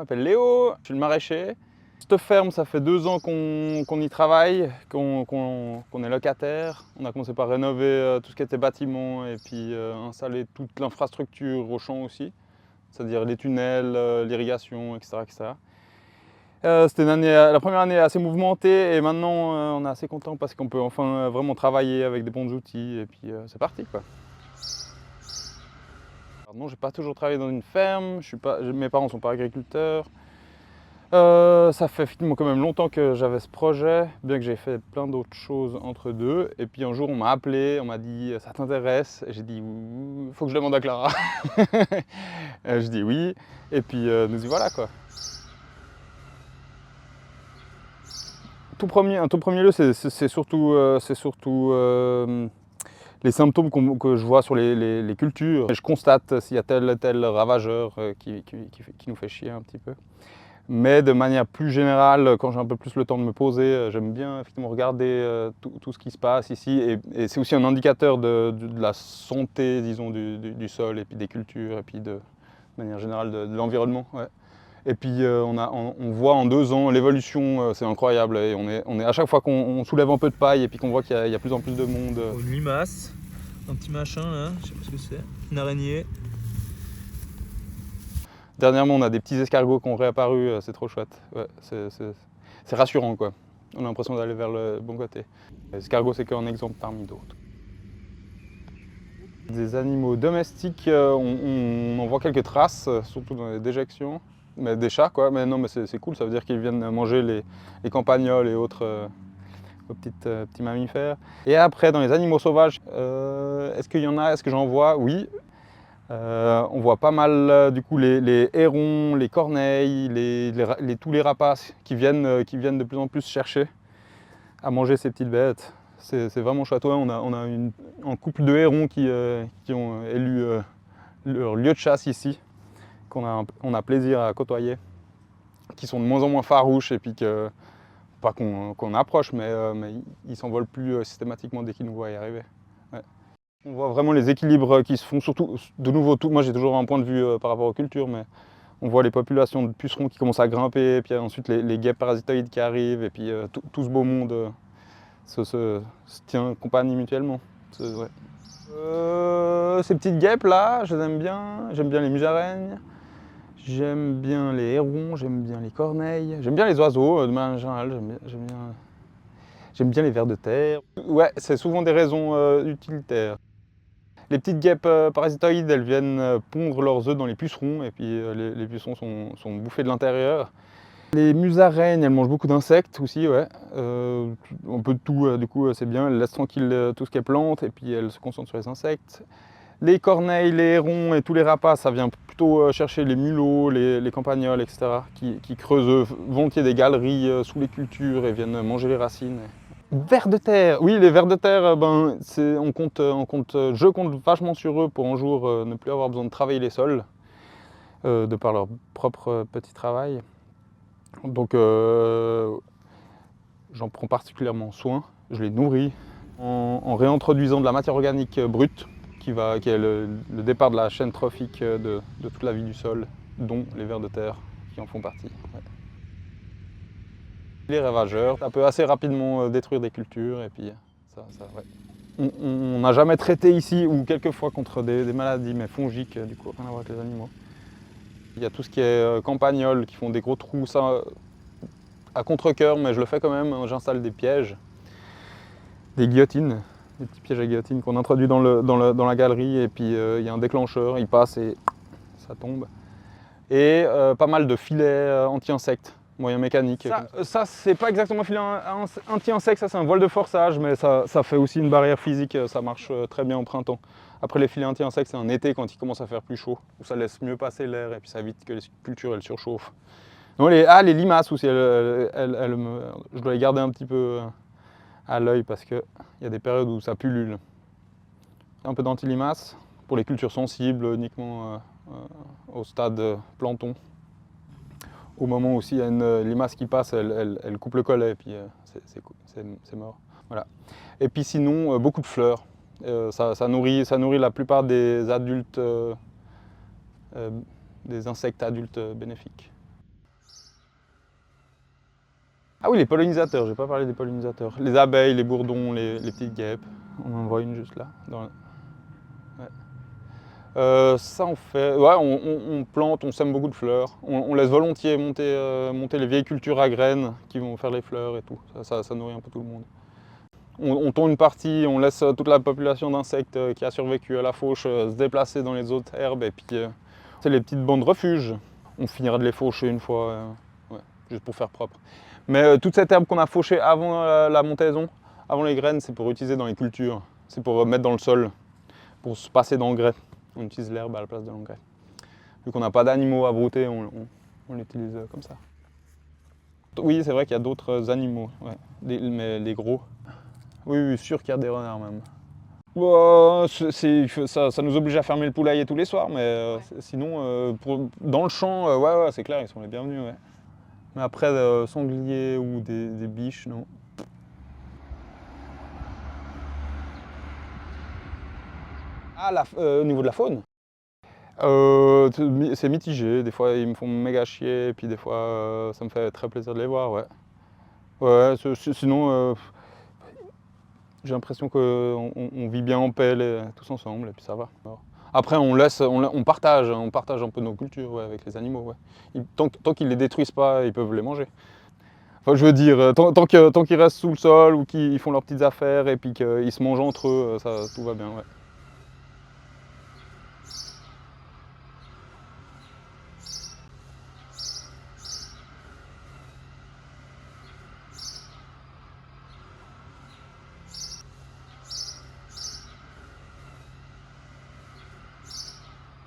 Je m'appelle Léo, je suis le maraîcher. Cette ferme, ça fait 2 ans qu'on y travaille, qu'on est locataire. On a commencé par rénover tout ce qui était bâtiment et puis installer toute l'infrastructure au champ aussi, c'est-à-dire les tunnels, l'irrigation, etc., etc. C'était la première année assez mouvementée et maintenant on est assez content parce qu'on peut enfin vraiment travailler avec des bons outils et puis c'est parti quoi. Alors non, j'ai pas toujours travaillé dans une ferme, mes parents sont pas agriculteurs. Ça fait effectivement quand même longtemps que j'avais ce projet, bien que j'ai fait plein d'autres choses entre deux. Et puis un jour on m'a appelé, on m'a dit ça t'intéresse? Et j'ai dit faut que je demande à Clara. Je dis oui, et puis nous y voilà quoi. Un tout premier lieu, c'est surtout les symptômes que je vois sur les cultures. Je constate s'il y a tel ravageur qui nous fait chier un petit peu. Mais de manière plus générale, quand j'ai un peu plus le temps de me poser, j'aime bien effectivement regarder tout ce qui se passe ici. Et c'est aussi un indicateur de la santé, disons, du sol et puis des cultures et puis de manière générale de l'environnement. Ouais. Et puis on voit en 2 ans l'évolution, c'est incroyable. Et on est à chaque fois qu'on soulève un peu de paille et puis qu'on voit qu'il y a plus en plus de monde. Une limace, un petit machin là, je sais pas ce que c'est, une araignée. Dernièrement, on a des petits escargots qui ont réapparu, c'est trop chouette. Ouais, c'est rassurant quoi. On a l'impression d'aller vers le bon côté. L'escargot, c'est qu'un exemple parmi d'autres. Des animaux domestiques, on en voit quelques traces, surtout dans les déjections. Mais des chats quoi, mais non mais c'est cool, ça veut dire qu'ils viennent manger les campagnols et autres petits mammifères. Et après, dans les animaux sauvages, est-ce qu'il y en a, est-ce que j'en vois? Oui. On voit pas mal du coup les hérons, les corneilles, tous les rapaces qui viennent de plus en plus chercher à manger ces petites bêtes. C'est vraiment chouette. Ouais, on a un couple de hérons qui ont élu leur lieu de chasse ici, on a plaisir à côtoyer, qui sont de moins en moins farouches et puis pas qu'on approche, mais ils s'envolent plus systématiquement dès qu'ils nous voient y arriver. Ouais. On voit vraiment les équilibres qui se font, surtout, de nouveau, moi j'ai toujours un point de vue par rapport aux cultures, mais on voit les populations de pucerons qui commencent à grimper, et puis ensuite les guêpes parasitoïdes qui arrivent, et puis tout ce beau monde se tient compagnie mutuellement. Ouais. Ces petites guêpes là, je les aime bien. J'aime bien les musaraignes, j'aime bien les hérons, j'aime bien les corneilles, j'aime bien les oiseaux de manière générale, j'aime bien les vers de terre. Ouais, c'est souvent des raisons utilitaires. Les petites guêpes parasitoïdes, elles viennent pondre leurs œufs dans les pucerons, et puis les pucerons sont bouffés de l'intérieur. Les musaraignes, elles mangent beaucoup d'insectes aussi, ouais. Un peu de tout, du coup, c'est bien. Elles laissent tranquille tout ce qui est plantes, et puis elles se concentrent sur les insectes. Les corneilles, les hérons et tous les rapaces, ça vient plutôt chercher les mulots, les campagnols, etc., qui creusent volontiers des galeries sous les cultures et viennent manger les racines. Vers de terre, oui, les vers de terre, je compte vachement sur eux pour un jour ne plus avoir besoin de travailler les sols, de par leur propre petit travail. Donc j'en prends particulièrement soin, je les nourris en réintroduisant de la matière organique brute, qui est le départ de la chaîne trophique de toute la vie du sol, dont les vers de terre qui en font partie. Ouais. Les ravageurs, ça peut assez rapidement détruire des cultures, et puis ouais. On n'a jamais traité ici, ou quelquefois contre des maladies, mais fongiques, du coup, rien à voir avec les animaux. Il y a tout ce qui est campagnols qui font des gros trous, ça à contre-cœur, mais je le fais quand même. J'installe des pièges, des guillotines, des petits pièges à guillotine qu'on introduit dans la galerie, et puis il y a un déclencheur, il passe et ça tombe. Et pas mal de filets anti-insectes, moyens mécaniques. Ça c'est pas exactement un filet anti-insectes, ça c'est un voile de forçage, mais ça fait aussi une barrière physique, ça marche très bien au printemps. Après les filets anti-insectes, c'est en été quand il commence à faire plus chaud, où ça laisse mieux passer l'air et puis ça évite que les cultures elles surchauffent. Non, les limaces aussi, je dois les garder un petit peu à l'œil parce qu'il y a des périodes où ça pullule. Un peu d'anti-limaces pour les cultures sensibles, uniquement au stade planton. Au moment où il y a une limace qui passe, elle coupe le collet et puis c'est mort. Voilà. Et puis sinon, beaucoup de fleurs. Ça nourrit la plupart des adultes, des insectes adultes bénéfiques. Ah oui, les pollinisateurs, j'ai pas parlé des pollinisateurs. Les abeilles, les bourdons, les petites guêpes. On en voit une juste là. Ouais. Ça on fait, ouais, on plante, on sème beaucoup de fleurs. On laisse volontiers monter les vieilles cultures à graines qui vont faire les fleurs et tout. Ça nourrit un peu tout le monde. On tourne une partie, on laisse toute la population d'insectes qui a survécu à la fauche se déplacer dans les autres herbes et puis c'est les petites bandes refuge. On finira de les faucher une fois, ouais, juste pour faire propre. Mais toute cette herbe qu'on a fauchée avant la montaison, avant les graines, c'est pour utiliser dans les cultures. C'est pour mettre dans le sol, pour se passer d'engrais. On utilise l'herbe à la place de l'engrais. Vu qu'on n'a pas d'animaux à brouter, on l'utilise comme ça. Oui, c'est vrai qu'il y a d'autres animaux, ouais. Mais les gros. Oui, oui, sûr qu'il y a des renards même. Ça nous oblige à fermer le poulailler tous les soirs, mais sinon, dans le champ, ouais, c'est clair, ils sont les bienvenus. Ouais. Mais après, sangliers ou des biches, non. Ah, au niveau de la faune c'est mitigé. Des fois, ils me font méga chier, et puis des fois, ça me fait très plaisir de les voir, ouais. Ouais, sinon, j'ai l'impression qu'on vit bien en paix tous ensemble, et puis ça va. Après, on partage un peu nos cultures ouais, avec les animaux. Ouais. Tant qu'ils ne les détruisent pas, ils peuvent les manger. Enfin, je veux dire, tant qu'ils restent sous le sol ou qu'ils font leurs petites affaires et puis qu'ils se mangent entre eux, ça, tout va bien. Ouais.